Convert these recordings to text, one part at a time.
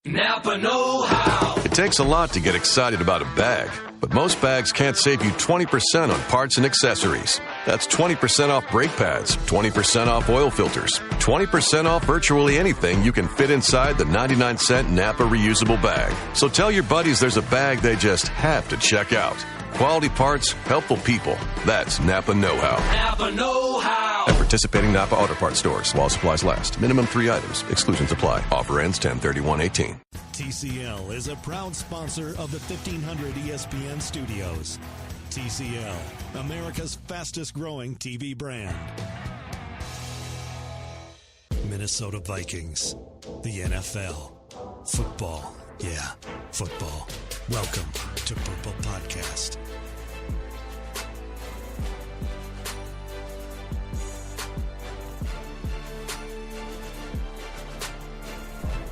Napa know-how. It takes a lot to get excited about a bag, but most bags can't save you 20% on parts and accessories. That's 20% off brake pads, 20% off oil filters, 20% off virtually anything you can fit inside the 99-cent Napa reusable bag. So tell your buddies there's a bag they just have to check out. Quality parts, helpful people. That's Napa know-how. Napa know-how. At participating Napa Auto Parts stores while supplies last. Minimum 3 items. Exclusions apply. Offer ends 10/31/18. TCL is a proud sponsor of the 1500 ESPN studios. TCL, America's fastest growing TV brand. Minnesota Vikings, the NFL, football. Yeah, football. Welcome to Purple Podcast.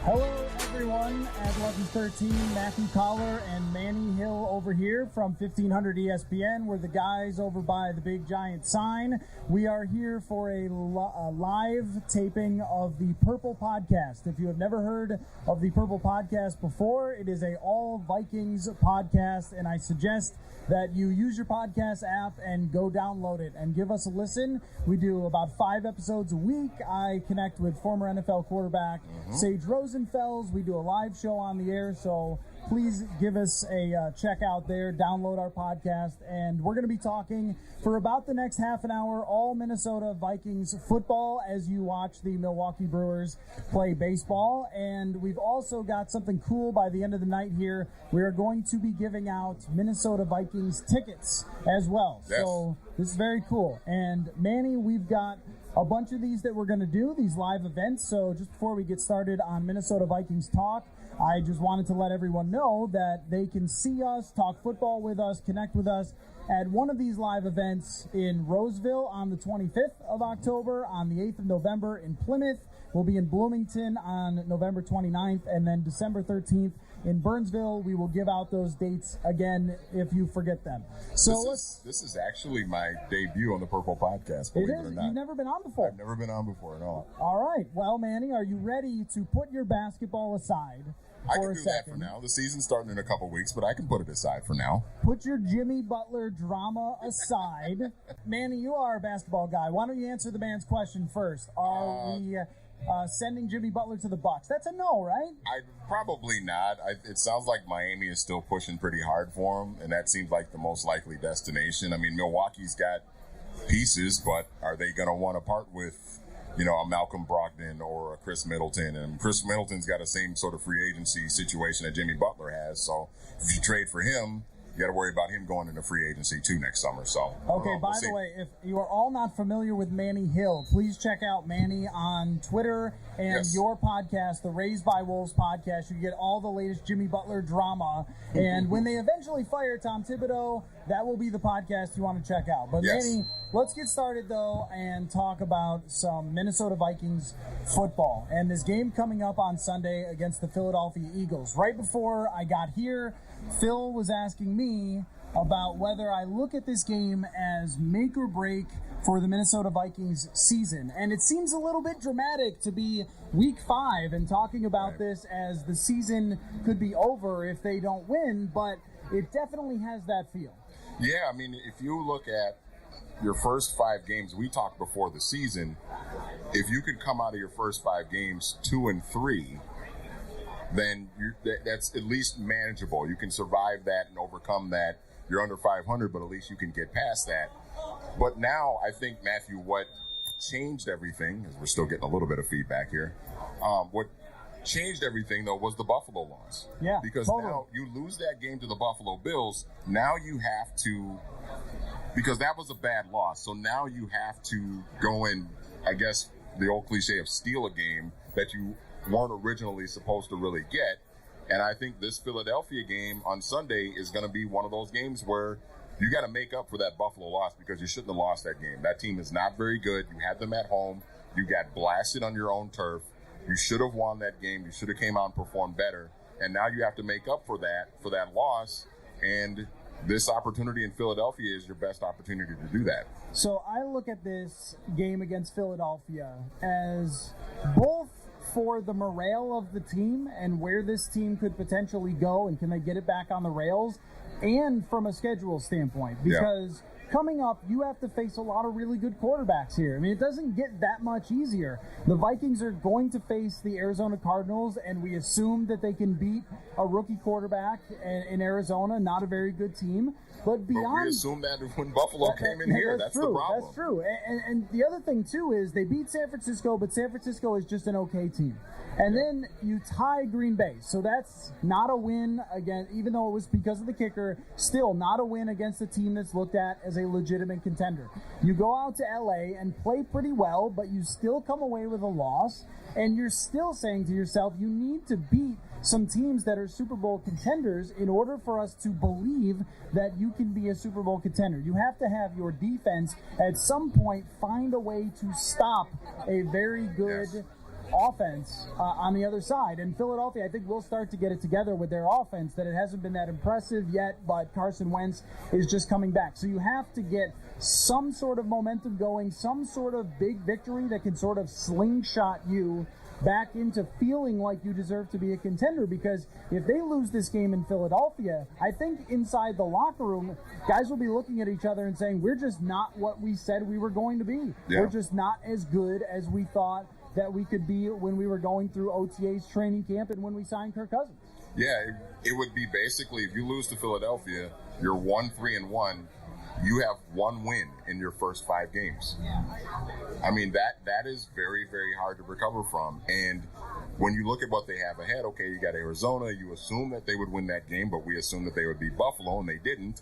Hello, everyone. At 11:13, Matthew Coller and Manny Hill over here from 1500 ESPN. We're the guys over by the big giant sign. We are here for a live taping of the Purple Podcast. If you have never heard of the Purple Podcast before, it is a all Vikings podcast, and I suggest that you use your podcast app and go download it and give us a listen. We do about 5 episodes a week. I connect with former NFL quarterback Sage Rosenfels. We do a live show on the air, so please give us a check out there, download our podcast, and we're going to be talking for about the next half an hour all Minnesota Vikings football as you watch the Milwaukee Brewers play baseball. And we've also got something cool by the end of the night here. We are going to be giving out Minnesota Vikings tickets as well. Yes. So this is very cool. And Manny, we've got a bunch of these that we're going to do, these live events. So just before we get started on Minnesota Vikings Talk, I just wanted to let everyone know that they can see us, talk football with us, connect with us at one of these live events in Roseville on the 25th of October, on the 8th of November in Plymouth. We'll be in Bloomington on November 29th, and then December 13th in Burnsville. We will give out those dates again if you forget them. So this is actually my debut on the Purple Podcast, believe it or not. You've never been on before? I've never been on before at all. All right. Well, Manny, are you ready to put your basketball aside? I can do that for now. The season's starting in a couple weeks, but I can put it aside for now. Put your Jimmy Butler drama aside. Manny, you are a basketball guy. Why don't you answer the man's question first? Are we sending Jimmy Butler to the Bucks? That's a no, right? Probably not. It sounds like Miami is still pushing pretty hard for him, and that seems like the most likely destination. I mean, Milwaukee's got pieces, but are they going to want to part with a Malcolm Brogdon or a Chris Middleton? And Chris Middleton's got the same sort of free agency situation that Jimmy Butler has. So if you trade for him, you got to worry about him going into free agency too next summer. So okay. By the way, if you are all not familiar with Manny Hill, please check out Manny on Twitter and your podcast, the Raised by Wolves podcast. You get all the latest Jimmy Butler drama. And when they eventually fire Tom Thibodeau, that will be the podcast you want to check out. But Manny, let's get started though and talk about some Minnesota Vikings football and this game coming up on Sunday against the Philadelphia Eagles. Right before I got here, Phil was asking me about whether I look at this game as make or break for the Minnesota Vikings season. And it seems a little bit dramatic to be week 5 and talking about this as the season could be over if they don't win, but it definitely has that feel. Yeah, I mean, if you look at your first 5 games, we talked before the season, if you could come out of your first 5 games 2-3, then that's at least manageable. You can survive that and overcome that. You're under 500, but at least you can get past that. But now I think, Matthew, what changed everything, as we're still getting a little bit of feedback here, what changed everything, though, was the Buffalo loss. Yeah, because now you lose that game to the Buffalo Bills. Now you have to, because that was a bad loss, so now you have to go and, I guess, the old cliche of steal a game that you weren't originally supposed to really get. And I think this Philadelphia game on Sunday is going to be one of those games where you got to make up for that Buffalo loss, because you shouldn't have lost that game. That team is not very good. You had them at home. You got blasted on your own turf. You should have won that game. You should have came out and performed better. And now you have to make up for that loss. And this opportunity in Philadelphia is your best opportunity to do that. So I look at this game against Philadelphia as both for the morale of the team and where this team could potentially go and can they get it back on the rails, and from a schedule standpoint, because coming up, you have to face a lot of really good quarterbacks here. I mean, it doesn't get that much easier. The Vikings are going to face the Arizona Cardinals, and we assume that they can beat a rookie quarterback in Arizona, not a very good team. But beyond, but we assume that when Buffalo came in here, that's true. The problem. That's true. And the other thing, too, is they beat San Francisco, but San Francisco is just an okay team. And then you tie Green Bay. So that's not a win, again, even though it was because of the kicker, still not a win against a team that's looked at as a legitimate contender. You go out to LA and play pretty well, but you still come away with a loss, and you're still saying to yourself, you need to beat some teams that are Super Bowl contenders in order for us to believe that you can be a Super Bowl contender. You have to have your defense at some point find a way to stop a very good offense on the other side. And Philadelphia, I think, will start to get it together with their offense, that it hasn't been that impressive yet, but Carson Wentz is just coming back. So you have to get some sort of momentum going, some sort of big victory that can sort of slingshot you back into feeling like you deserve to be a contender, because if they lose this game in Philadelphia, I think inside the locker room, guys will be looking at each other and saying, we're just not what we said we were going to be. Yeah. We're just not as good as we thought that we could be when we were going through OTA's training camp and when we signed Kirk Cousins. Yeah, it would be basically, if you lose to Philadelphia, you're 1-3-1. You have one win in your first 5 games. I mean, that is very, very hard to recover from. And when you look at what they have ahead, okay, you got Arizona. You assume that they would win that game, but we assumed that they would beat Buffalo, and they didn't.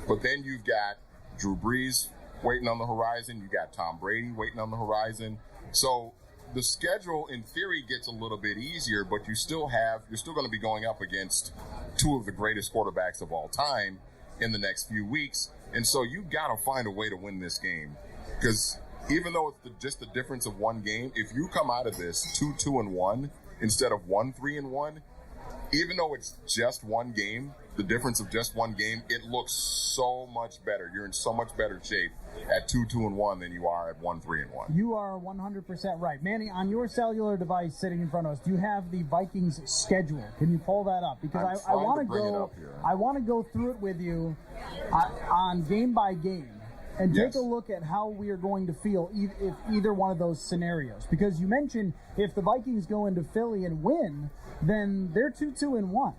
But then you've got Drew Brees waiting on the horizon. You got Tom Brady waiting on the horizon. So the schedule, in theory, gets a little bit easier, but you're still going to be going up against 2 of the greatest quarterbacks of all time in the next few weeks. And so you got to find a way to win this game, because even though it's just the difference of one game, if you come out of this 2-2-1 instead of 1-3-1, even though it's just one game, the difference of just one game, it looks so much better. You're in so much better shape at 2-2-1 than you are at 1-3-1. You are 100% right. Manny, on your cellular device sitting in front of us, do you have the Vikings schedule? Can you pull that up? Because I want to go through it with you on game by game and take a look at how we are going to feel if either one of those scenarios. Because you mentioned if the Vikings go into Philly and win, then they're 2-2-1.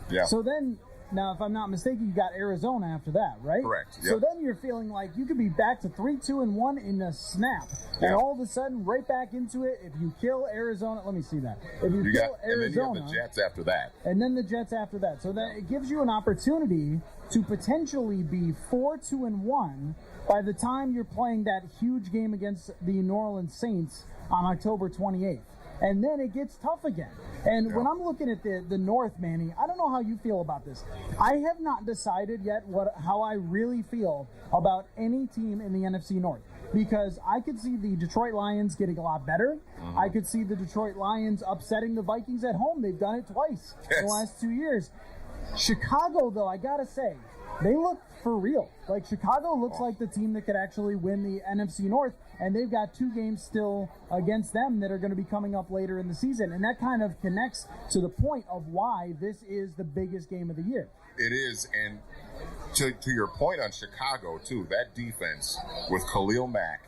Yeah. So then, now, if I'm not mistaken, you got Arizona after that, right? Correct. Yep. So then you're feeling like you could be back to 3-2-1 in a snap, and all of a sudden, right back into it. If you kill Arizona, let me see that. If you kill Arizona, and then you have the Jets after that, and then the Jets after that. So then it gives you an opportunity to potentially be 4-2-1 by the time you're playing that huge game against the New Orleans Saints on October 28th. And then it gets tough again. And when I'm looking at the North, Manny, I don't know how you feel about this. I have not decided yet how I really feel about any team in the NFC North, because I could see the Detroit Lions getting a lot better. Mm-hmm. I could see the Detroit Lions upsetting the Vikings at home. They've done it twice in the last 2 years. Chicago, though, I got to say, they look for real. Like, Chicago looks like the team that could actually win the NFC North, and they've got 2 games still against them that are going to be coming up later in the season. And that kind of connects to the point of why this is the biggest game of the year. It is, and to your point on Chicago, too, that defense with Khalil Mack,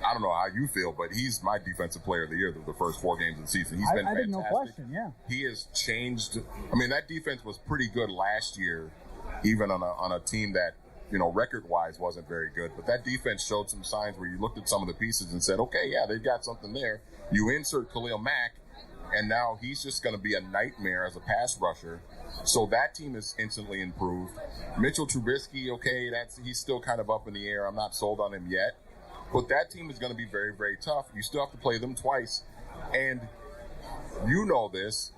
I don't know how you feel, but he's my defensive player of the year the first 4 games of the season. He's been fantastic. No question, yeah. He has changed. I mean, that defense was pretty good last year, even on a team that, record-wise wasn't very good. But that defense showed some signs where you looked at some of the pieces and said, okay, yeah, they've got something there. You insert Khalil Mack, and now he's just going to be a nightmare as a pass rusher. So that team is instantly improved. Mitchell Trubisky, okay, he's still kind of up in the air. I'm not sold on him yet. But that team is going to be very, very tough. You still have to play them twice. And you know this.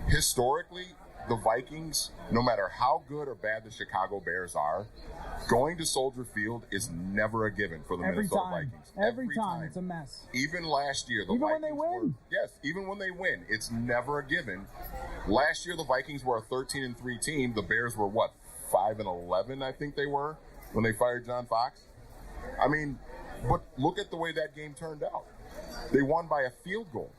Historically, the Vikings, no matter how good or bad the Chicago Bears are, going to Soldier Field is never a given for the Minnesota Vikings. Every time. It's a mess. Even last year, the Vikings when they win? Even when they win, it's never a given. Last year, the Vikings were a 13-3 team. The Bears were, 5-11, I think they were, when they fired John Fox? I mean, But look at the way that game turned out. They won by a field goal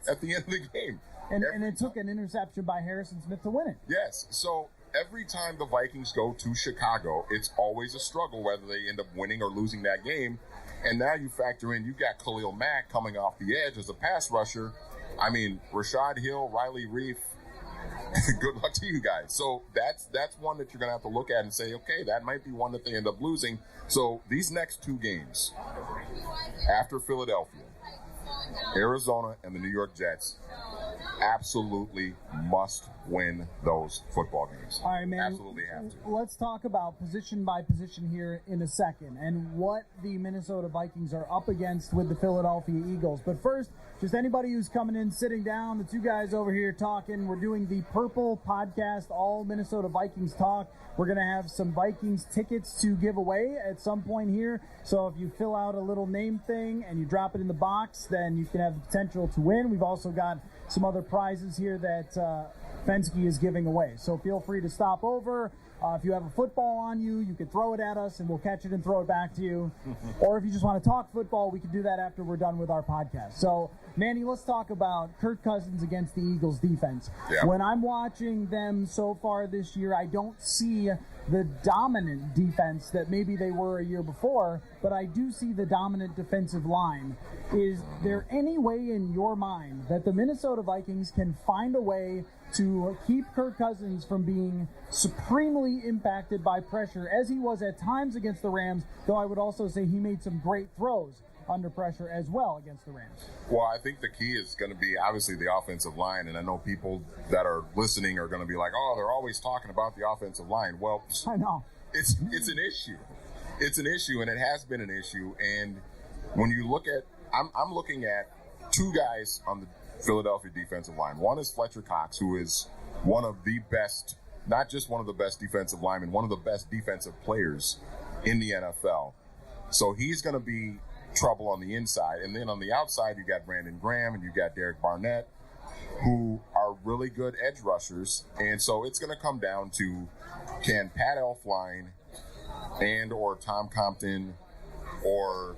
at the end of the game. And it took an interception by Harrison Smith to win it. Yes. So every time the Vikings go to Chicago, it's always a struggle whether they end up winning or losing that game. And now you factor in, you've got Khalil Mack coming off the edge as a pass rusher. I mean, Rashad Hill, Riley Reif, good luck to you guys. So that's one that you're going to have to look at and say, okay, that might be one that they end up losing. So these next two games, after Philadelphia, Arizona and the New York Jets, absolutely must win those football games. All right, man. Absolutely have to. Let's talk about position by position here in a second and what the Minnesota Vikings are up against with the Philadelphia Eagles. But first, just anybody who's coming in, sitting down, the two guys over here talking. We're doing the Purple Podcast, all Minnesota Vikings talk. We're going to have some Vikings tickets to give away at some point here. So if you fill out a little name thing and you drop it in the box, then you can have the potential to win. We've also got some other prizes here that Fensky is giving away. So feel free to stop over. If you have a football on you, you can throw it at us and we'll catch it and throw it back to you. Or if you just want to talk football, we can do that after we're done with our podcast. So, Manny, let's talk about Kirk Cousins against the Eagles defense. Yeah. When I'm watching them so far this year, I don't see the dominant defense that maybe they were a year before, but I do see the dominant defensive line. Is there any way in your mind that the Minnesota Vikings can find a way to keep Kirk Cousins from being supremely impacted by pressure, as he was at times against the Rams, though I would also say he made some great throws under pressure as well against the Rams? Well, I think the key is going to be obviously the offensive line, and I know people that are listening are going to be like, oh, they're always talking about the offensive line. Well, I know. It's an issue. It's an issue, and it has been an issue. And when you look at, I'm looking at two guys on the Philadelphia defensive line. One is Fletcher Cox, who is one of the best, not just one of the best defensive linemen, one of the best defensive players in the NFL. So he's going to be trouble on the inside. And then on the outside, you got Brandon Graham and you got Derek Barnett, who are really good edge rushers. And so it's going to come down to, can Pat Elflein and or Tom Compton or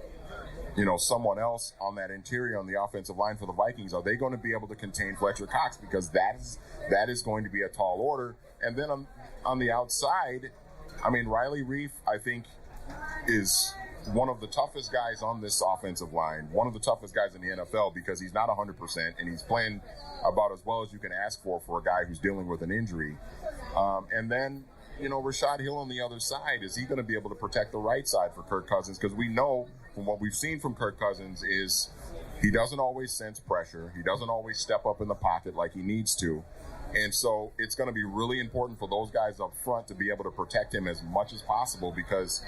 someone else on that interior on the offensive line for the Vikings, are they going to be able to contain Fletcher Cox? Because that is going to be a tall order. And then on the outside, I mean, Riley Reif, I think, is one of the toughest guys on this offensive line, one of the toughest guys in the NFL, because he's not 100% and he's playing about as well as you can ask for a guy who's dealing with an injury. And then, Rashad Hill on the other side, is he going to be able to protect the right side for Kirk Cousins? Because we know from what we've seen from Kirk Cousins is he doesn't always sense pressure. He doesn't always step up in the pocket like he needs to. And so it's going to be really important for those guys up front to be able to protect him as much as possible, because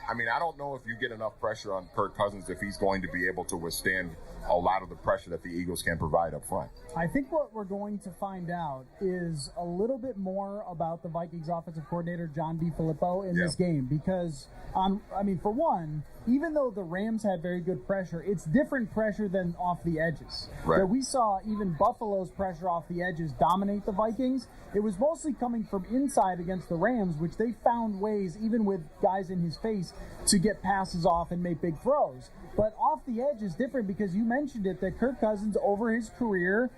I don't know if you get enough pressure on Kirk Cousins if he's going to be able to withstand a lot of the pressure that the Eagles can provide up front. I think what we're going to find out is a little bit more about the Vikings offensive coordinator, John DeFilippo, in this game, because, for one, even though the Rams had very good pressure, it's different pressure than off the edges. Right. So we saw even Buffalo's pressure off the edges dominate the Vikings. It was mostly coming from inside against the Rams, which they found ways, even with guys in his face, to get passes off and make big throws. But off the edge is different, because you mentioned it, that Kirk Cousins over his career,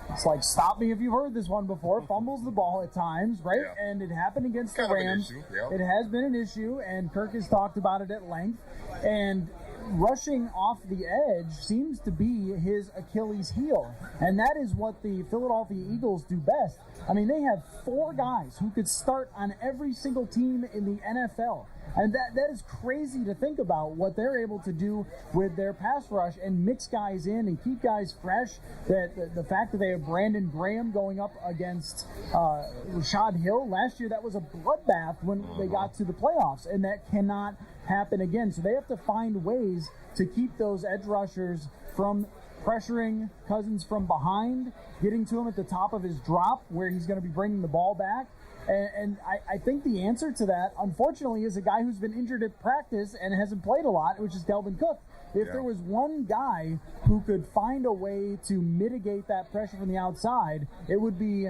it's like, stop me if you've heard this one before, fumbles the ball at times, right? Yeah. And it happened against the Rams. Yeah. It has been an issue, and Kirk has talked about it at length. And rushing off the edge seems to be his Achilles heel. And that is what the Philadelphia Eagles do best. I mean, they have 4 guys who could start on every single team in the NFL. And that is crazy to think about, what they're able to do with their pass rush and mix guys in and keep guys fresh. The fact that they have Brandon Graham going up against Rashad Hill. Last year, that was a bloodbath when they got to the playoffs, and that cannot happen again. So they have to find ways to keep those edge rushers from pressuring Cousins from behind, getting to him at the top of his drop where he's going to be bringing the ball back. And I think the answer to that, unfortunately, is a guy who's been injured at practice and hasn't played a lot, which is Dalvin Cook. If there was one guy who could find a way to mitigate that pressure from the outside, it would be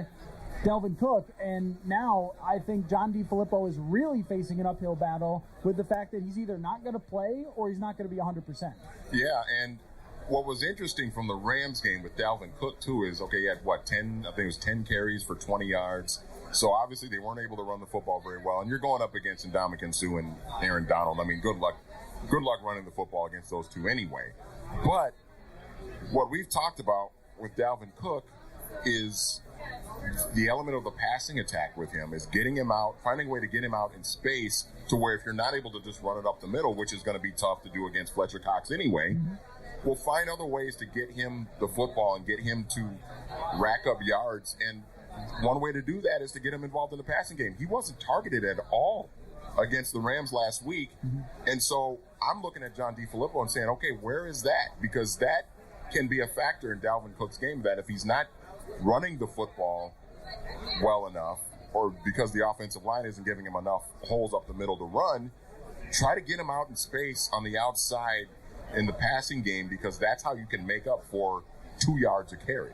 Dalvin Cook, and now I think John DeFilippo is really facing an uphill battle with the fact that he's either not going to play or he's not going to be 100%. Yeah, and what was interesting from the Rams game with Dalvin Cook, too, is, okay, he had, 10 carries for 20 yards. So, obviously, they weren't able to run the football very well. And you're going up against Ndamukong Suh and Aaron Donald. I mean, good luck running the football against those two anyway. But what we've talked about with Dalvin Cook is the element of the passing attack with him is getting him out, finding a way to get him out in space to where if you're not able to just run it up the middle, which is going to be tough to do against Fletcher Cox anyway, we'll find other ways to get him the football and get him to rack up yards. And one way to do that is to get him involved in the passing game. He wasn't targeted at all against the Rams last week. And so I'm looking at John DeFilippo and saying, okay, where is that? Because that can be a factor in Dalvin Cook's game, that if he's not running the football well enough, or because the offensive line isn't giving him enough holes up the middle to run, try to get him out in space on the outside in the passing game, because that's how you can make up for 2 yards a carry.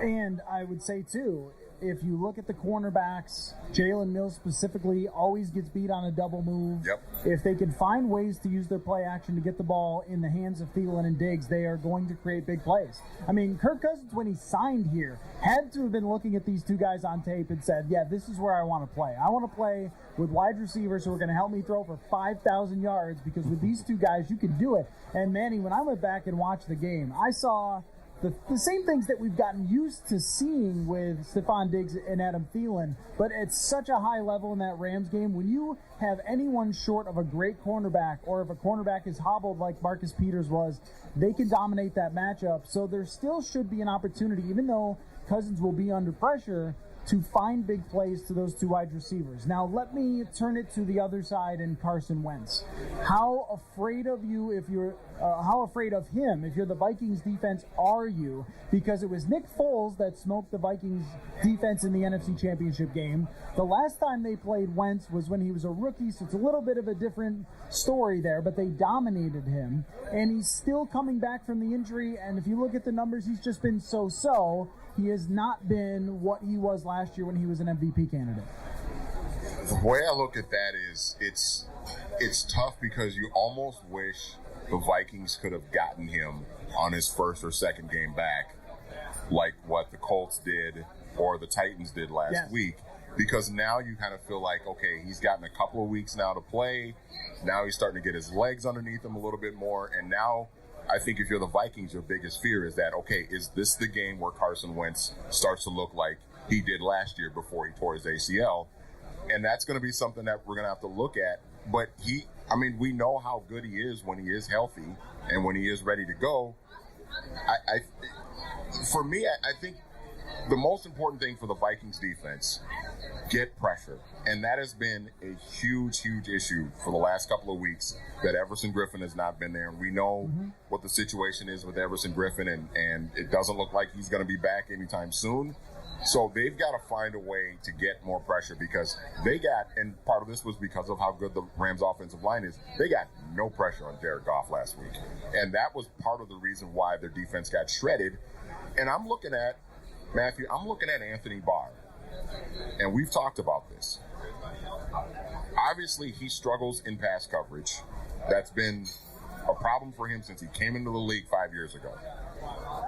And I would say, too, if you look at the cornerbacks, Jalen Mills specifically always gets beat on a double move. Yep. If they can find ways to use their play action to get the ball in the hands of Thielen and Diggs, they are going to create big plays. I mean, Kirk Cousins, when he signed here, had to have been looking at these two guys on tape and said, yeah, this is where I want to play. I want to play with wide receivers who are going to help me throw for 5,000 yards, because with these two guys, you can do it. And, Manny, when I went back and watched the game, I saw the same things that we've gotten used to seeing with Stephon Diggs and Adam Thielen, but at such a high level in that Rams game, when you have anyone short of a great cornerback, or if a cornerback is hobbled like Marcus Peters was, they can dominate that matchup. So there still should be an opportunity, even though Cousins will be under pressure, to find big plays to those two wide receivers. Now, let me turn it to the other side and Carson Wentz. How afraid of him, if you're the Vikings defense, are you? Because it was Nick Foles that smoked the Vikings defense in the NFC Championship game. The last time they played Wentz was when he was a rookie, so it's a little bit of a different story there, but they dominated him. And he's still coming back from the injury, and if you look at the numbers, he's just been so-so. He has not been what he was last year when he was an MVP candidate. The way I look at that is it's tough, because you almost wish the Vikings could have gotten him on his first or second game back, like what the Colts did or the Titans did last week, because now you kind of feel like, okay, he's gotten a couple of weeks now to play. Now he's starting to get his legs underneath him a little bit more, and now I think if you're the Vikings, your biggest fear is that, okay, is this the game where Carson Wentz starts to look like he did last year before he tore his ACL? And that's going to be something that we're going to have to look at. But we know how good he is when he is healthy and when he is ready to go. For me, I think the most important thing for the Vikings defense, get pressure. And that has been a huge, huge issue for the last couple of weeks, that Everson Griffin has not been there. And we know what the situation is with Everson Griffin, and it doesn't look like he's going to be back anytime soon. So they've got to find a way to get more pressure, because and part of this was because of how good the Rams offensive line is, they got no pressure on Jared Goff last week. And that was part of the reason why their defense got shredded. And I'm looking at Anthony Barr. And we've talked about this. Obviously, he struggles in pass coverage. That's been a problem for him since he came into the league 5 years ago.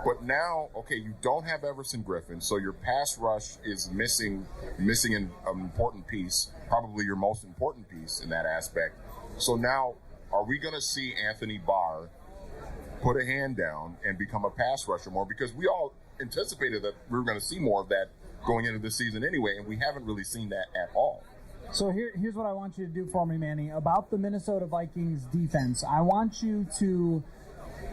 But now, okay, you don't have Everson Griffin, so your pass rush is missing an important piece, probably your most important piece in that aspect. So now, are we going to see Anthony Barr put a hand down and become a pass rusher more? Because we all anticipated that we were going to see more of that going into this season anyway, and we haven't really seen that at all. So here's what I want you to do for me, Manny. About the Minnesota Vikings defense, I want you to,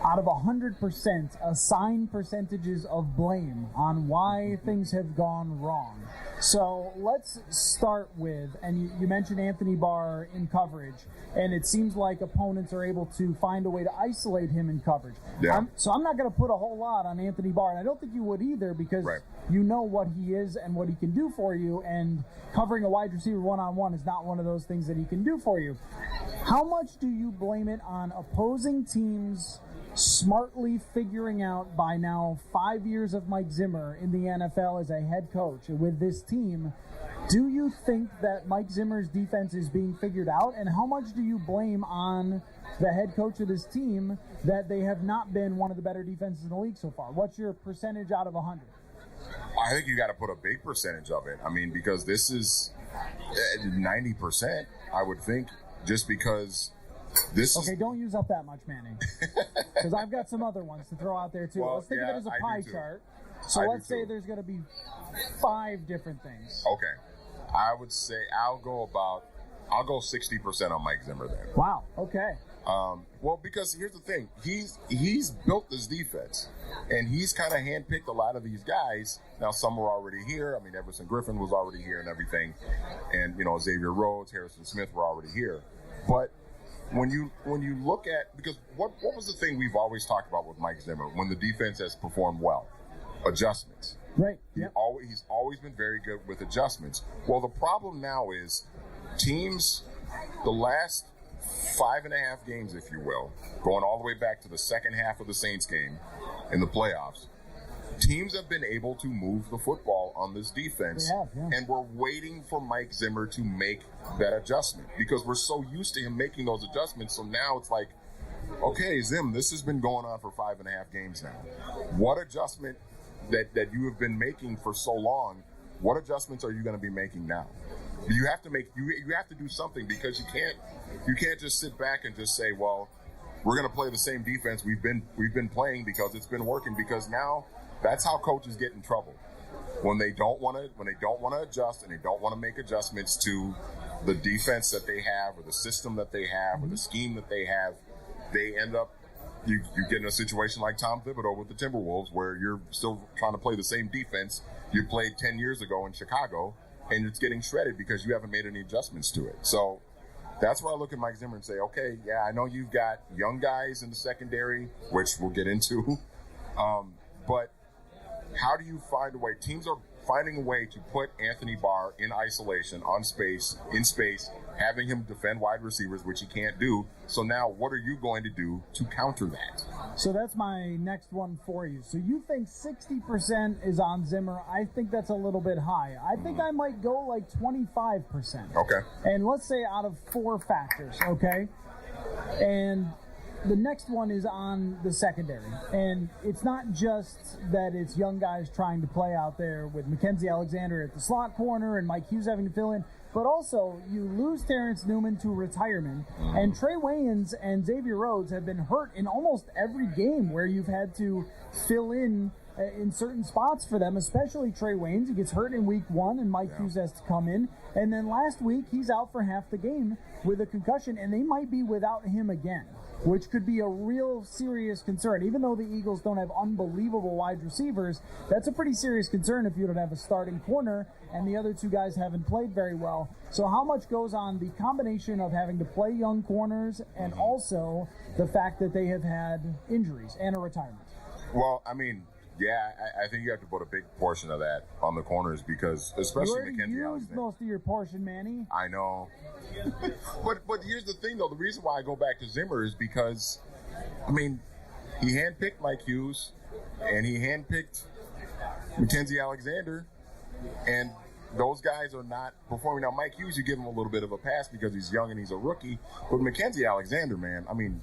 out of 100%, assign percentages of blame on why things have gone wrong. So let's start with, and you mentioned Anthony Barr in coverage, and it seems like opponents are able to find a way to isolate him in coverage. Yeah. So I'm not going to put a whole lot on Anthony Barr, and I don't think you would either, because you know what he is and what he can do for you, and covering a wide receiver one-on-one is not one of those things that he can do for you. How much do you blame it on opposing teams smartly figuring out by now 5 years of Mike Zimmer in the NFL as a head coach with this team, do you think that Mike Zimmer's defense is being figured out? And how much do you blame on the head coach of this team that they have not been one of the better defenses in the league so far? What's your percentage out of 100? I think you got to put a big percentage of it. I mean, because this is 90%, I would think, just because this Okay, don't use up that much, Manny. Because I've got some other ones to throw out there, too. Well, Let's think of it as a pie chart. So let's say there's going to be 5 different things. Okay. I would say I'll go 60% on Mike Zimmer then. Wow, okay. Well, because here's the thing. He's built this defense, and he's kind of handpicked a lot of these guys. Now, some were already here. I mean, Everson Griffin was already here and everything. And, Xavier Rhodes, Harrison Smith were already here. But when you look at – because what was the thing we've always talked about with Mike Zimmer when the defense has performed well? Adjustments. Right. Yep. He's always been very good with adjustments. Well, the problem now is teams, the last 5.5 games, if you will, going all the way back to the second half of the Saints game in the playoffs, teams have been able to move the football on this defense. They have, yeah. And we're waiting for Mike Zimmer to make that adjustment because we're so used to him making those adjustments. So now it's like, okay, Zim, this has been going on for 5.5 games now. What adjustment that you have been making for so long, what adjustments are you going to be making now? You have to you have to do something because you can't just sit back and just say, well, we're going to play the same defense we've been playing because it's been working, because now that's how coaches get in trouble. When they don't want to adjust and they don't want to make adjustments to the defense that they have or the system that they have or the scheme that they have, they end up you get in a situation like Tom Thibodeau with the Timberwolves where you're still trying to play the same defense you played 10 years ago in Chicago, and it's getting shredded because you haven't made any adjustments to it. So that's where I look at Mike Zimmer and say, okay, yeah, I know you've got young guys in the secondary, which we'll get into, but how do you find a way? Teams are finding a way to put Anthony Barr in isolation, in space, having him defend wide receivers, which he can't do. So now what are you going to do to counter that? So that's my next one for you. So you think 60% is on Zimmer. I think that's a little bit high. I think I might go like 25%. Okay. And let's say out of 4 factors, okay? And the next one is on the secondary. And it's not just that it's young guys trying to play out there with Mackenzie Alexander at the slot corner and Mike Hughes having to fill in, but also you lose Terrence Newman to retirement, and Trey Waynes and Xavier Rhodes have been hurt in almost every game where you've had to fill in certain spots for them, especially Trey Waynes. He gets hurt in week 1 and Mike Hughes has to come in. And then last week he's out for half the game with a concussion, and they might be without him again, which could be a real serious concern. Even though the Eagles don't have unbelievable wide receivers, that's a pretty serious concern if you don't have a starting corner and the other 2 guys haven't played very well. So how much goes on the combination of having to play young corners and also the fact that they have had injuries and a retirement? Well, I mean, yeah, I think you have to put a big portion of that on the corners because, especially Mackenzie You Alexander. used most of your portion, Manny. I know. But here's the thing, though. The reason why I go back to Zimmer is because, I mean, he handpicked Mike Hughes and he handpicked Mackenzie Alexander, and those guys are not performing. Now, Mike Hughes, you give him a little bit of a pass because he's young and he's a rookie. But Mackenzie Alexander, man, I mean,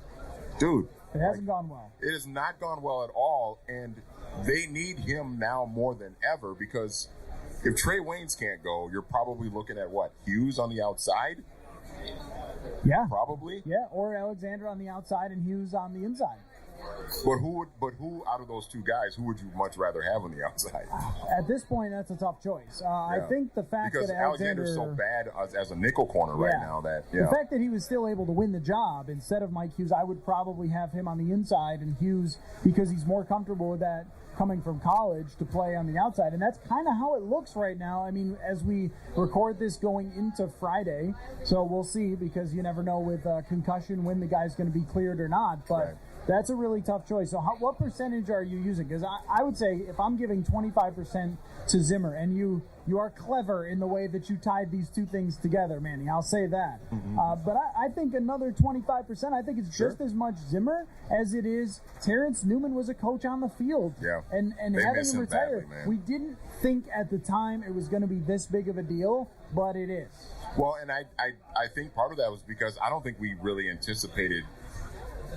dude. It hasn't gone well. It has not gone well at all, and they need him now more than ever because if Trey Waynes can't go, you're probably looking at what? Hughes on the outside? Yeah. Probably. Yeah, or Alexander on the outside and Hughes on the inside. But who out of those 2 guys, who would you much rather have on the outside? At this point, that's a tough choice. I think the fact because that Alexander's so bad as a nickel corner right now that the fact that he was still able to win the job instead of Mike Hughes, I would probably have him on the inside and Hughes because he's more comfortable with that coming from college to play on the outside. And that's kind of how it looks right now. I mean, as we record this going into Friday, so we'll see because you never know with concussion when the guy's going to be cleared or not. But That's a really tough choice. So what percentage are you using? Because I would say if I'm giving 25% to Zimmer, and you are clever in the way that you tied these two things together, Manny, I'll say that. But I think another 25%, I think it's just as much Zimmer as it is Terrence Newman was a coach on the field. Yeah. And having him retire, badly, we didn't think at the time it was going to be this big of a deal, but it is. Well, and I think part of that was because I don't think we really anticipated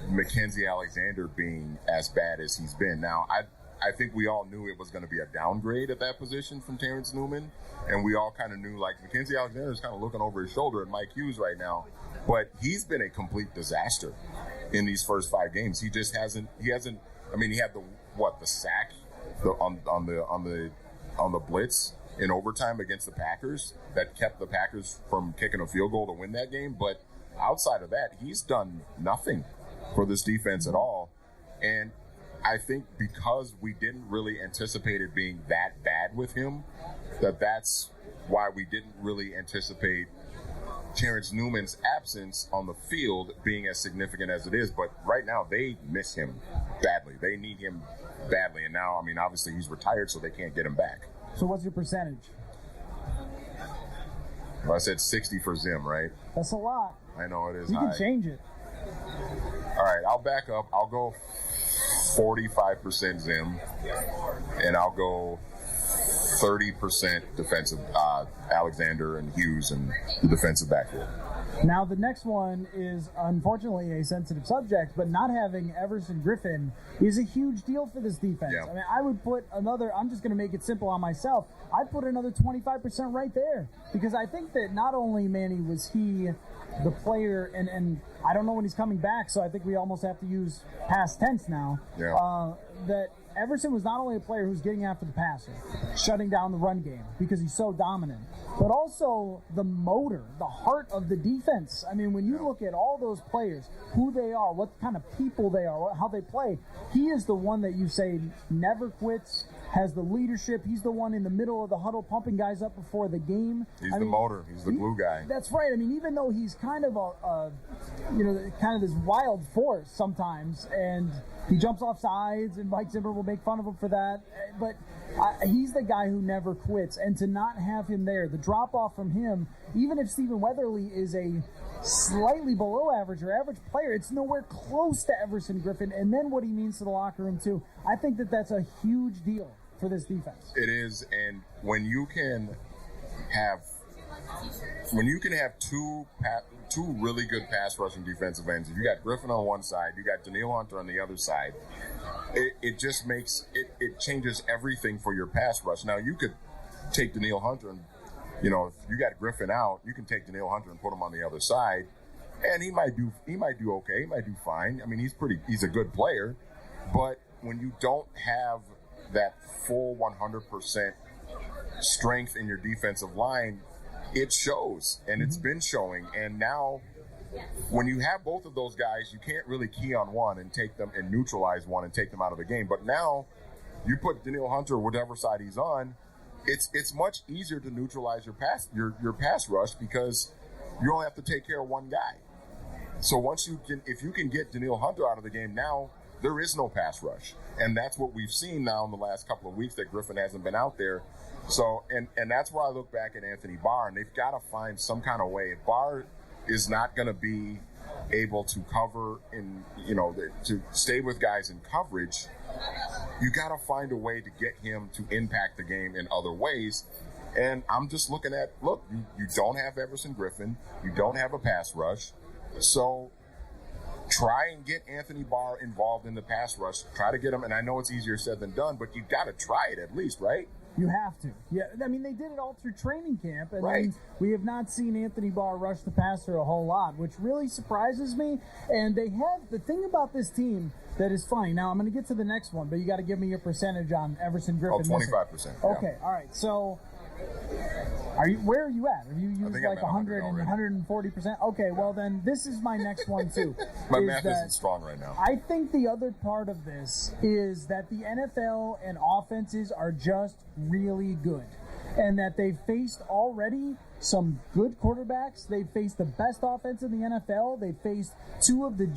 Mackenzie Alexander being as bad as he's been. Now, I think we all knew it was going to be a downgrade at that position from Terrence Newman, and we all kind of knew, like, Mackenzie Alexander is kind of looking over his shoulder at Mike Hughes right now, but he's been a complete disaster in these first 5 games. He just hasn't. I mean, he had the sack on the blitz in overtime against the Packers that kept the Packers from kicking a field goal to win that game, but outside of that, he's done nothing for this defense at all. And I think because we didn't really anticipate it being that bad with him, that's why we didn't really anticipate Terrence Newman's absence on the field being as significant as it is. But right now, they miss him badly. They need him badly. And now, I mean, obviously he's retired, so they can't get him back. So what's your percentage? Well, I said 60 for Zim, right? That's a lot. I know it is. You can change it. All right, I'll back up. I'll go 45% Zim, and I'll go 30% defensive Alexander and Hughes and the defensive backfield. Now, the next one is unfortunately a sensitive subject, but not having Everson Griffin is a huge deal for this defense. Yeah. I mean, I would put another, I'm just going to make it simple on myself, I'd put another 25% right there, because I think that not only, Manny, was he the player, and I don't know when he's coming back, so I think we almost have to use past tense now, that Everson was not only a player who's getting after the passer, shutting down the run game because he's so dominant, but also the motor, the heart of the defense. I mean, when you look at all those players, who they are, what kind of people they are, how they play, he is the one that you say never quits, has the leadership. He's the one in the middle of the huddle pumping guys up before the game. He's the motor. He's the glue guy. That's right. I mean, even though he's kind of kind of this wild force sometimes, and he jumps off sides, and Mike Zimmer will make fun of him for that. But he's the guy who never quits. And to not have him there, the drop-off from him, even if Stephen Weatherly is a slightly below average or average player, it's nowhere close to Everson Griffin. And then what he means to the locker room, too. I think that that's a huge deal for this defense. It is. And when you can have two really good pass rushing defensive ends, if you got Griffin on one side, you got Daniil Hunter on the other side, it just makes it changes everything for your pass rush. Now you could take Daniil Hunter and, if you got Griffin out, you can take Daniil Hunter and put him on the other side, and he might do okay, he might do fine. I mean, he's a good player, but when you don't have that full 100% strength in your defensive line, it shows, and it's been showing. And now, when you have both of those guys, you can't really key on one and take them and neutralize one and take them out of the game. But now, you put Daniil Hunter, whatever side he's on, it's much easier to neutralize your pass rush because you only have to take care of one guy. So if you can get Daniil Hunter out of the game now, there is no pass rush. And that's what we've seen now in the last couple of weeks that Griffin hasn't been out there. So, and that's where I look back at Anthony Barr, and they've got to find some kind of way. If Barr is not going to be able to cover to stay with guys in coverage, you got to find a way to get him to impact the game in other ways. And I'm just looking at, you don't have Everson Griffin, you don't have a pass rush, so try and get Anthony Barr involved in the pass rush. Try to get him, and I know it's easier said than done, but you've got to try it at least, right? You have to. Yeah, I mean, they did it all through training camp, and right. Then we have not seen Anthony Barr rush the passer a whole lot, which really surprises me. And they have the thing about this team that is funny. Now, I'm going to get to the next one, but you got to give me your percentage on Everson Griffin. 25%. Yeah. Okay, all right. So, where are you at? Have you used like 100 and 140%? Okay, well then this is my next one too. My math isn't strong right now. I think the other part of this is that the NFL and offenses are just really good. and that they've faced already some good quarterbacks. They've faced the best offense in the NFL. They've faced two of the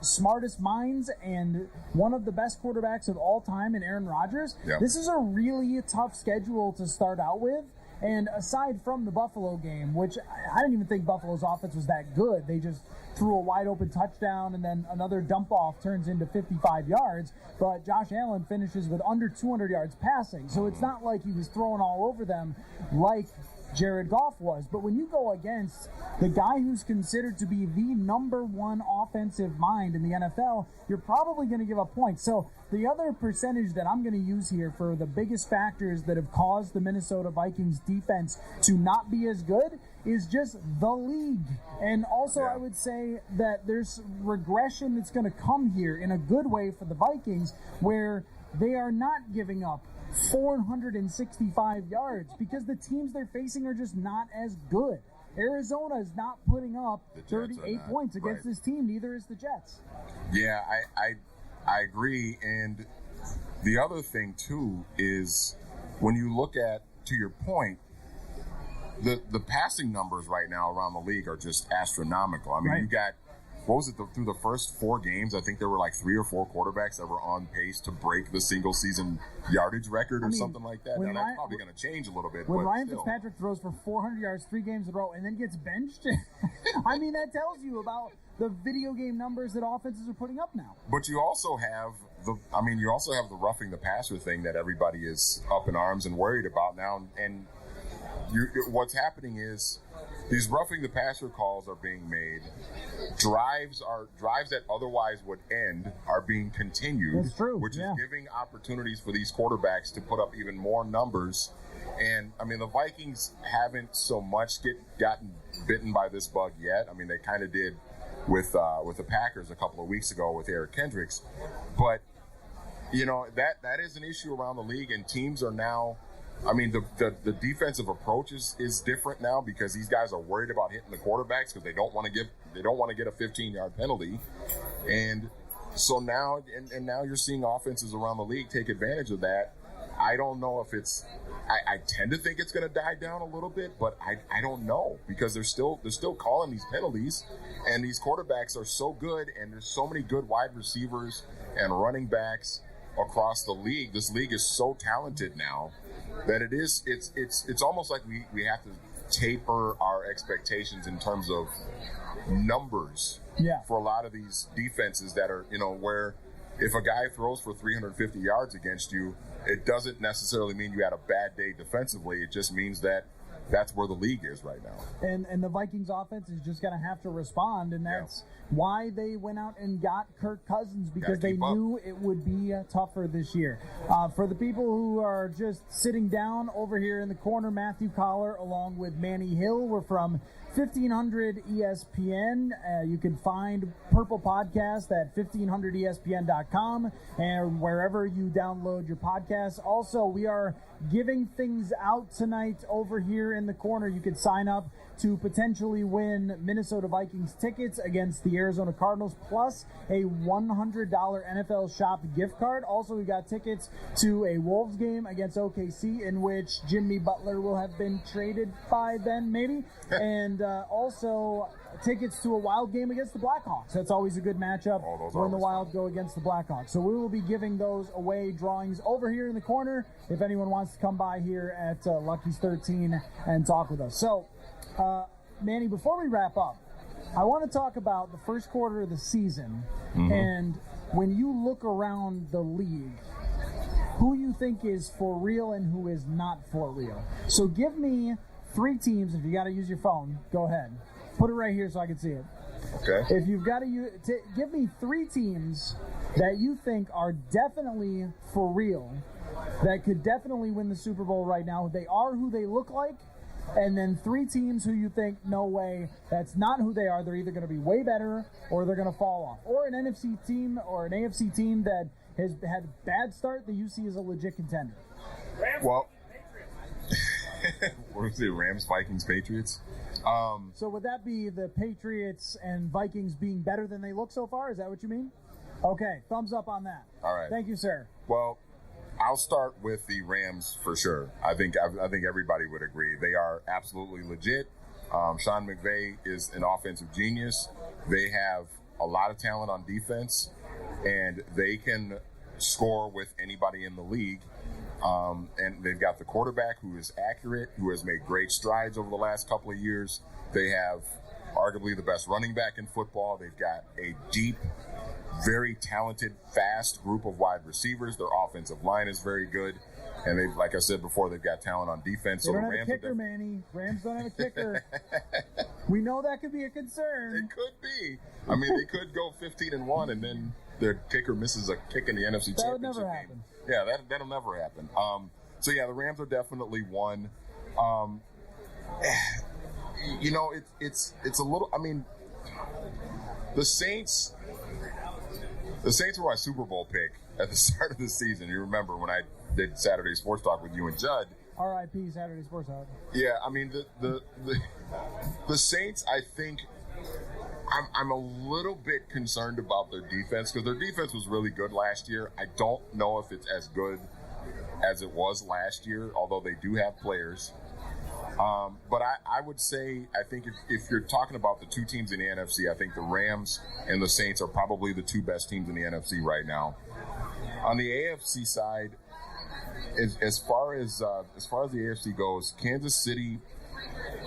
smartest minds, and one of the best quarterbacks of all time in Aaron Rodgers. Yeah. This is a really tough schedule to start out with. And aside from the Buffalo game, which I didn't even think Buffalo's offense was that good. They just threw a wide open touchdown, and then another dump off turns into 55 yards. But Josh Allen finishes with under 200 yards passing. So it's not like he was throwing all over them like Jared Goff was. But when you go against the guy who's considered to be the number one offensive mind in the NFL, you're probably going to give up points. So the other percentage that I'm going to use here for the biggest factors that have caused the Minnesota Vikings defense to not be as good is just the league. And also I would say that there's regression that's going to come here in a good way for the Vikings, where they are not giving up 465 yards because the teams they're facing are just not as good. Arizona is not putting up 38 points against this team. Neither is the Jets. Yeah, I agree. And the other thing, too, is when you look at, to your point, the passing numbers right now around the league are just astronomical. I mean, you got, what was it, through the first 4 games, I think there were like 3 or 4 quarterbacks that were on pace to break the single season yardage record or something like that. Now, that's probably going to change a little bit. When Ryan Fitzpatrick throws for 400 yards 3 games in a row and then gets benched, I mean, that tells you about the video game numbers that offenses are putting up now. But you also have the roughing the passer thing that everybody is up in arms and worried about now. And what's happening is these roughing the passer calls are being made. Drives that otherwise would end are being continued. That's true. Which is giving opportunities for these quarterbacks to put up even more numbers. And I mean, the Vikings haven't so much gotten bitten by this bug yet. I mean, they kind of did with the Packers a couple of weeks ago with Eric Kendricks. But you know, that is an issue around the league, and teams are now. I mean, the defensive approach is different now because these guys are worried about hitting the quarterbacks because they don't want to get a 15-yard penalty, and so now now you're seeing offenses around the league take advantage of that. I don't know if it's. I tend to think it's going to die down a little bit, but I don't know because they're still calling these penalties, and these quarterbacks are so good, and there's so many good wide receivers and running backs across the league. This league is so talented now that it's almost like we have to taper our expectations in terms of numbers for a lot of these defenses that are, you know, where if a guy throws for 350 yards against you, it doesn't necessarily mean you had a bad day defensively. It just means that that's where the league is right now. And the Vikings offense is just going to have to respond, and that's why they went out and got Kirk Cousins, because they knew it would be tougher this year. For the people who are just sitting down over here in the corner, Matthew Coller along with Manny Hill. We're from 1500 ESPN. You can find Purple Podcast at 1500ESPN.com and wherever you download your podcasts. Also, we are giving things out tonight over here in the corner. You can sign up to potentially win Minnesota Vikings tickets against the Arizona Cardinals, plus a $100 NFL Shop gift card. Also, we got tickets to a Wolves game against OKC, in which Jimmy Butler will have been traded by then, maybe. And also tickets to a Wild game against the Blackhawks. That's always a good matchup when the Wild go against the Blackhawks. So we will be giving those away, drawings over here in the corner, if anyone wants to come by here at Lucky's 13 and talk with us. So, Manny, before we wrap up, I want to talk about the first quarter of the season. And when you look around the league, who you think is for real and who is not for real. So give me 3 teams. If you got to use your phone, go ahead. Put it right here so I can see it. Okay. If you've got to give me 3 teams that you think are definitely for real, that could definitely win the Super Bowl right now. They are who they look like. And then 3 teams who you think, no way, that's not who they are. They're either going to be way better or they're going to fall off. Or an NFC team or an AFC team that has had a bad start that you see as a legit contender. Well, what was it? Rams, Vikings, Patriots? So would that be the Patriots and Vikings being better than they look so far? Is that what you mean? Okay, thumbs up on that. All right. Thank you, sir. Well, I'll start with the Rams for sure. I think everybody would agree. They are absolutely legit. Sean McVay is an offensive genius. They have a lot of talent on defense, and they can score with anybody in the league. And they've got the quarterback who is accurate, who has made great strides over the last couple of years. They have arguably the best running back in football. They've got a deep, very talented, fast group of wide receivers. Their offensive line is very good. And they've, like I said before, they've got talent on defense. They don't have a kicker, Manny. Rams don't have a kicker. We know that could be a concern. It could be. I mean, they could go 15-1, and then their kicker misses a kick in the NFC Championship That would never game. happen. Yeah, that'll never happen. So yeah, the Rams are definitely one. You know, it's a little. I mean, the Saints were my Super Bowl pick at the start of the season. You remember when I did Saturday Sports Talk with you and Judd. R.I.P. Saturday Sports Talk. Yeah, I mean the Saints. I think I'm a little bit concerned about their defense because their defense was really good last year. I don't know if it's as good as it was last year, although they do have players. But I would say, I think if you're talking about the two teams in the NFC, I think the Rams and the Saints are probably the two best teams in the NFC right now. On the AFC side, as far as the AFC goes, Kansas City,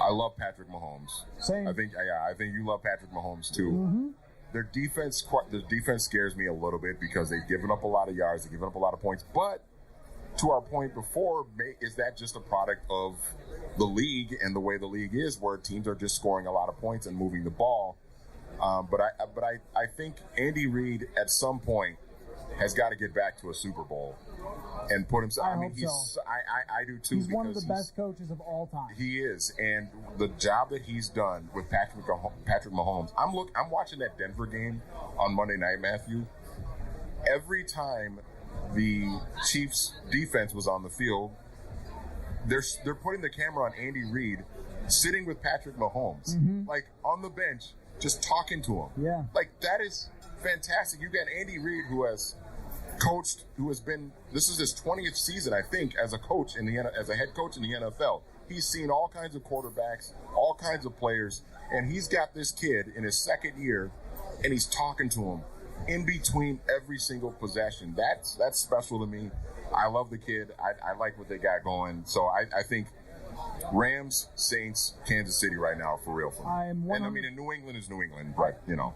I love Patrick Mahomes. Same. I think you love Patrick Mahomes too. Mm-hmm. Their defense scares me a little bit because they've given up a lot of yards, they've given up a lot of points. But to our point before, is that just a product of the league and the way the league is, where teams are just scoring a lot of points and moving the ball? But I think Andy Reid at some point has got to get back to a Super Bowl and put himself. I do too. He's one of the best coaches of all time. He is, and the job that he's done with Patrick Mahomes. I'm watching that Denver game on Monday night, Matthew. Every time the Chiefs defense was on the field, they're putting the camera on Andy Reid sitting with Patrick Mahomes, like on the bench, just talking to him. Yeah, like that is fantastic. You got Andy Reid, who has coached, this is his 20th season, I think, as a coach as a head coach in the NFL. He's seen all kinds of quarterbacks, all kinds of players, and he's got this kid in his second year, and he's talking to him in between every single possession. That's special to me. I love the kid. I like what they got going. So I think Rams, Saints, Kansas City right now for real for me. And New England is New England, but you know.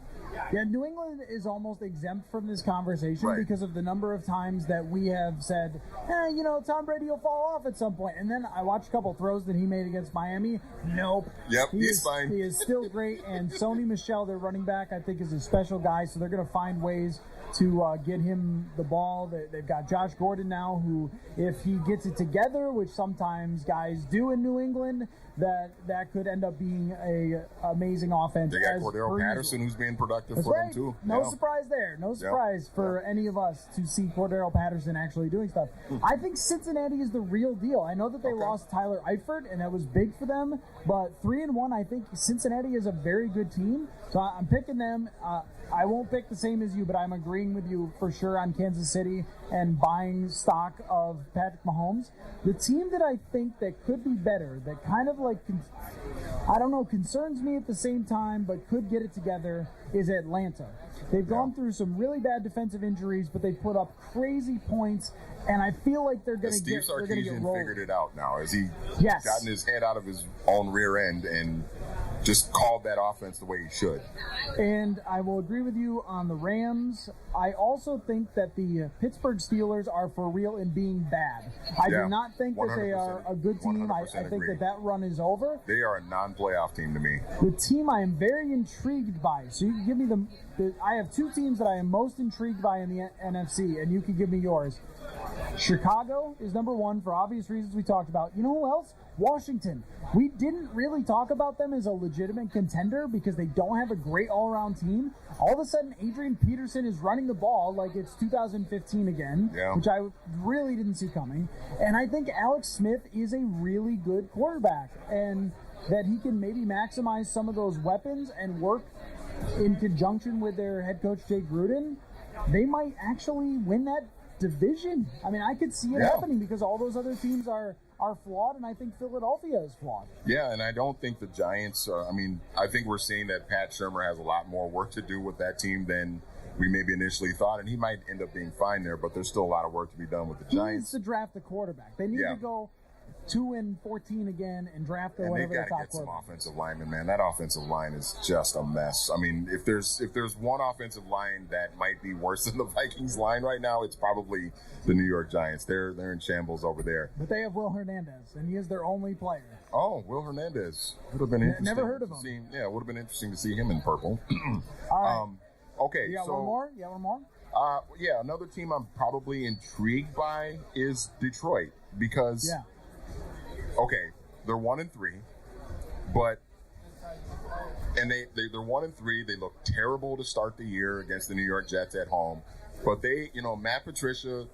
Yeah, New England is almost exempt from this conversation because of the number of times that we have said, Tom Brady will fall off at some point. And then I watched a couple throws that he made against Miami. Nope. Yep, he's fine. He is still great. And Sony Michel, their running back, I think is a special guy. So they're going to find ways to get him the ball. They've got Josh Gordon now, who, if he gets it together, which sometimes guys do in New England, that could end up being a amazing offense. They got Cordero Patterson, who's being productive for them too. No surprise there. No surprise for any of us to see Cordero Patterson actually doing stuff. I think Cincinnati is the real deal. I know that they lost Tyler Eifert, and that was big for them. But 3-1, I think Cincinnati is a very good team. So I'm picking them. I won't pick the same as you, but I'm agreeing with you for sure on Kansas City and buying stock of Patrick Mahomes. The team that I think that could be better, that kind of concerns me at the same time, but could get it together, is Atlanta. They've gone through some really bad defensive injuries, but they put up crazy points, and I feel like they're going to get rolled. Steve Sarkisian figured it out now. Has he gotten his head out of his own rear end and just called that offense the way he should? And I will agree with you on the Rams. I also think that the Pittsburgh Steelers are for real in being bad. I do not think that they are a good team. I think that run is over. They are a non-playoff team to me. The team I am very intrigued by. So you can give me I have two teams that I am most intrigued by in the NFC, and you can give me yours. Chicago is number one for obvious reasons we talked about. You know who else? Washington. We didn't really talk about them as a legitimate contender because they don't have a great all-around team. All of a sudden, Adrian Peterson is running the ball like it's 2015 again, which I really didn't see coming. And I think Alex Smith is a really good quarterback, and that he can maybe maximize some of those weapons and work in conjunction with their head coach, Jay Gruden. They might actually win that division. I mean, I could see it happening because all those other teams are flawed, and I think Philadelphia is flawed. Yeah, and I don't think the Giants I think we're seeing that Pat Shurmur has a lot more work to do with that team than we maybe initially thought, and he might end up being fine there, but there's still a lot of work to be done with the Giants. He needs to draft a quarterback. They need to go 2-14 again and draft the whatever the top quarterback. They've got to get some offensive linemen, man. That offensive line is just a mess. I mean, if there's one offensive line that might be worse than the Vikings line right now, it's probably the New York Giants. They're in shambles over there. But they have Will Hernandez, and he is their only player. Oh, Will Hernandez. Would have been interesting. Never heard of him. It would have been interesting to see him in purple. All right. Okay, you got one more? You got one more? Another team I'm probably intrigued by is Detroit because, okay, they're 1-3, but they're 1-3. They look terrible to start the year against the New York Jets at home, but Matt Patricia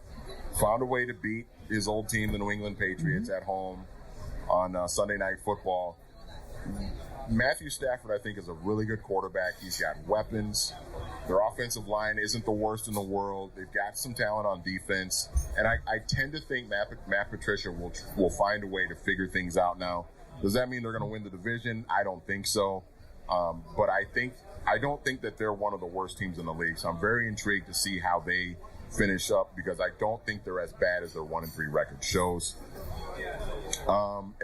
found a way to beat his old team, the New England Patriots, at home on Sunday Night Football. Matthew Stafford, I think, is a really good quarterback. He's got weapons. Their offensive line isn't the worst in the world. They've got some talent on defense. And I tend to think Matt Patricia will find a way to figure things out now. Does that mean they're going to win the division? I don't think so. But I don't think that they're one of the worst teams in the league. So I'm very intrigued to see how they finish up because I don't think they're as bad as their 1-3 record shows.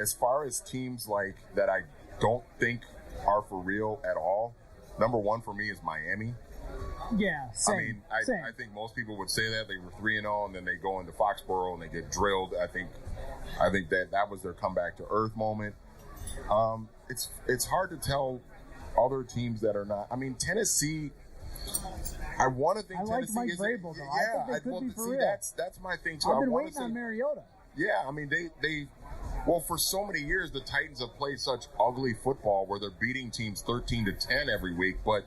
As far as teams like that I don't think are for real at all, number one for me is Miami. Yeah, same. I think most people would say that. They were 3-0, and then they go into Foxborough and they get drilled. I think that was their comeback to earth moment. It's hard to tell other teams that are not. I mean, Tennessee. I want to think Tennessee Mike is. Vrabel, though. I think they could be for real. That's my thing too. I've been waiting on Mariota. Yeah, I mean they. Well, for so many years, the Titans have played such ugly football where they're beating teams 13-10 every week. But,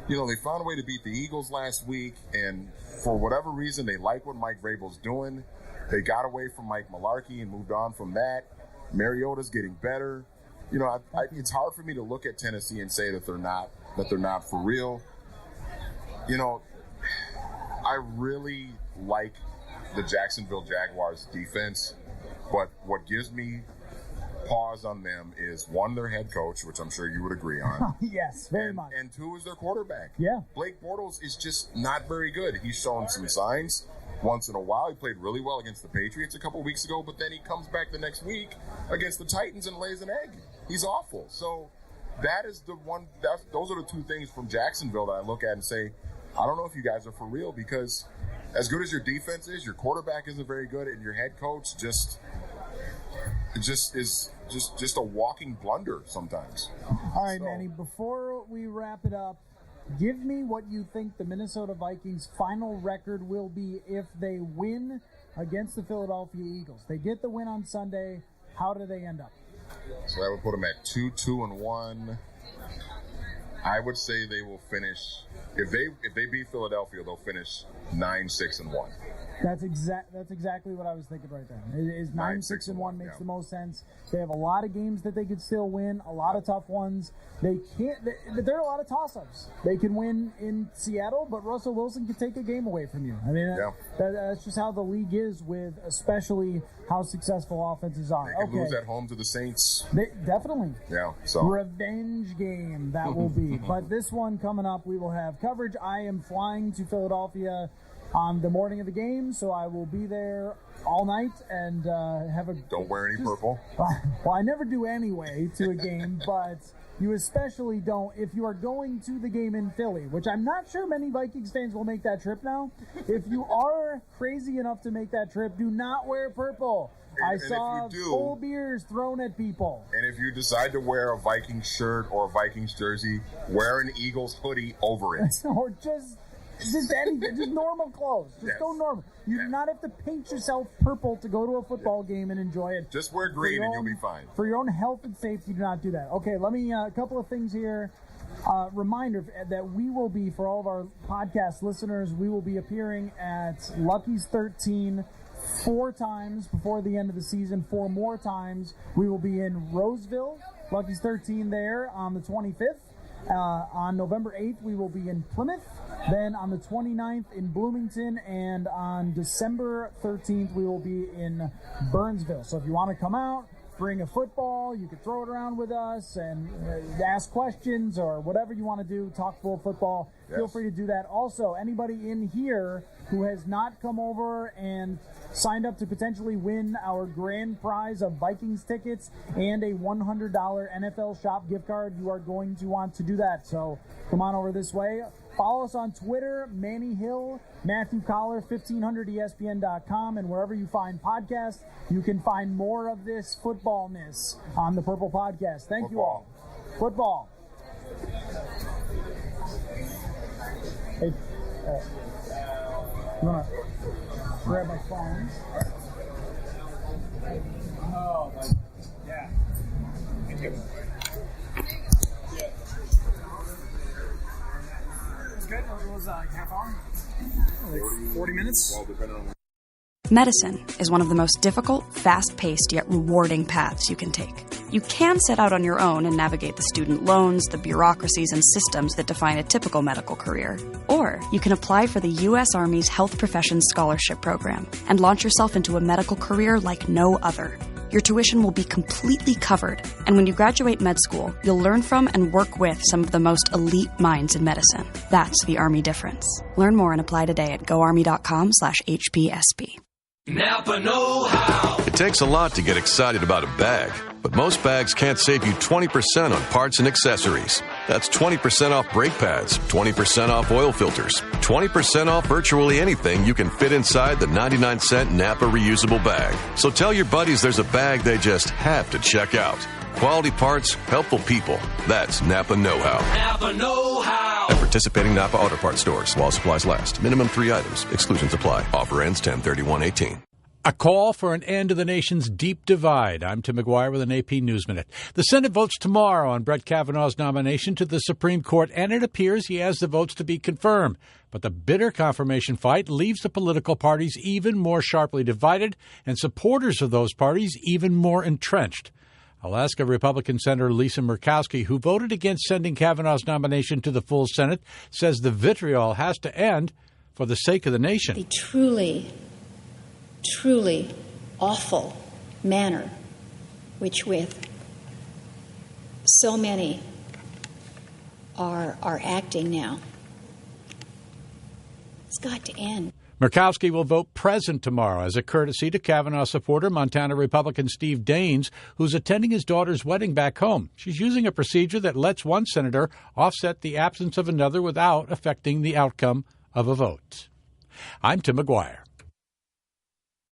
they found a way to beat the Eagles last week. And for whatever reason, they like what Mike Vrabel's doing. They got away from Mike Mularkey and moved on from that. Mariota's getting better. It's hard for me to look at Tennessee and say that they're not for real. I really like the Jacksonville Jaguars defense. But what gives me pause on them is, one, their head coach, which I'm sure you would agree on. Yes, very much. And two is their quarterback. Yeah. Blake Bortles is just not very good. He's shown some signs once in a while. He played really well against the Patriots a couple weeks ago, but then he comes back the next week against the Titans and lays an egg. He's awful. So that is the one. Those are the two things from Jacksonville that I look at and say, I don't know if you guys are for real, because as good as your defense is, your quarterback isn't very good, and your head coach is just a walking blunder sometimes. All right, Manny, before we wrap it up, give me what you think the Minnesota Vikings' final record will be if they win against the Philadelphia Eagles. They get the win on Sunday. How do they end up? So that would put them at 2-2-1. I would say they will finish, if they beat Philadelphia, they'll finish 9-6-1. That's exactly what I was thinking right there. It is 9-6-1 makes the most sense. They have a lot of games that they could still win, a lot of tough ones. There are a lot of toss-ups. They can win in Seattle, but Russell Wilson can take a game away from you. I mean, that's just how the league is, with especially how successful offenses are. They could lose at home to the Saints. Definitely. Yeah. So revenge game that will be. But this one coming up, we will have coverage. I am flying to Philadelphia on the morning of the game, so I will be there all night and have a... Don't wear any purple. Well, I never do anyway to a game, but you especially don't if you are going to the game in Philly, which I'm not sure many Vikings fans will make that trip now. If you are crazy enough to make that trip, do not wear purple. I saw full beers thrown at people. And if you decide to wear a Vikings shirt or a Vikings jersey, wear an Eagles hoodie over it. Or just anything, just normal clothes. Just go normal. You do not have to paint yourself purple to go to a football game and enjoy it. Just wear green and you'll be fine. For your own health and safety, do not do that. Okay, let me, a couple of things here. Reminder that we will be, for all of our podcast listeners, we will be appearing at Lucky's 13 4 times before the end of the season. 4 more times. We will be in Roseville, Lucky's 13 there on the 25th. On November 8th, we will be in Plymouth. Then on the 29th in Bloomington, and on December 13th, we will be in Burnsville. So if you want to come out, bring a football, you can throw it around with us and ask questions or whatever you want to do, talk full football, feel free to do that. Also, anybody in here who has not come over and signed up to potentially win our grand prize of Vikings tickets and a $100 NFL shop gift card, you are going to want to do that. So come on over this way. Follow us on Twitter, Manny Hill, Matthew Coller, 1500ESPN.com, and wherever you find podcasts, you can find more of this footballness on the Purple Podcast. Thank you all. Football. Hey, you want to grab my phone? Oh, yeah. Thank you. Good. It was half hour? Like 40 minutes? Medicine is one of the most difficult, fast-paced, yet rewarding paths you can take. You can set out on your own and navigate the student loans, the bureaucracies and systems that define a typical medical career. Or you can apply for the U.S. Army's Health Professions Scholarship Program and launch yourself into a medical career like no other. Your tuition will be completely covered, and when you graduate med school, you'll learn from and work with some of the most elite minds in medicine. That's the Army difference. Learn more and apply today at goarmy.com/HPSP. Napa know-how. It takes a lot to get excited about a bag, but most bags can't save you 20% on parts and accessories. That's 20% off brake pads, 20% off oil filters, 20% off virtually anything you can fit inside the 99-cent Napa reusable bag. So tell your buddies there's a bag they just have to check out. Quality parts, helpful people. That's Napa know-how. Napa know-how. At participating Napa Auto Parts stores while supplies last. Minimum 3 items. Exclusions apply. Offer ends 10/31/18. A call for an end to the nation's deep divide. I'm Tim McGuire with an AP News Minute. The Senate votes tomorrow on Brett Kavanaugh's nomination to the Supreme Court, and it appears he has the votes to be confirmed. But the bitter confirmation fight leaves the political parties even more sharply divided and supporters of those parties even more entrenched. Alaska Republican Senator Lisa Murkowski, who voted against sending Kavanaugh's nomination to the full Senate, says the vitriol has to end for the sake of the nation. The truly awful manner which with so many are acting now. It's got to end. Murkowski will vote present tomorrow as a courtesy to Kavanaugh supporter Montana Republican Steve Daines, who's attending his daughter's wedding back home. She's using a procedure that lets one senator offset the absence of another without affecting the outcome of a vote. I'm Tim McGuire.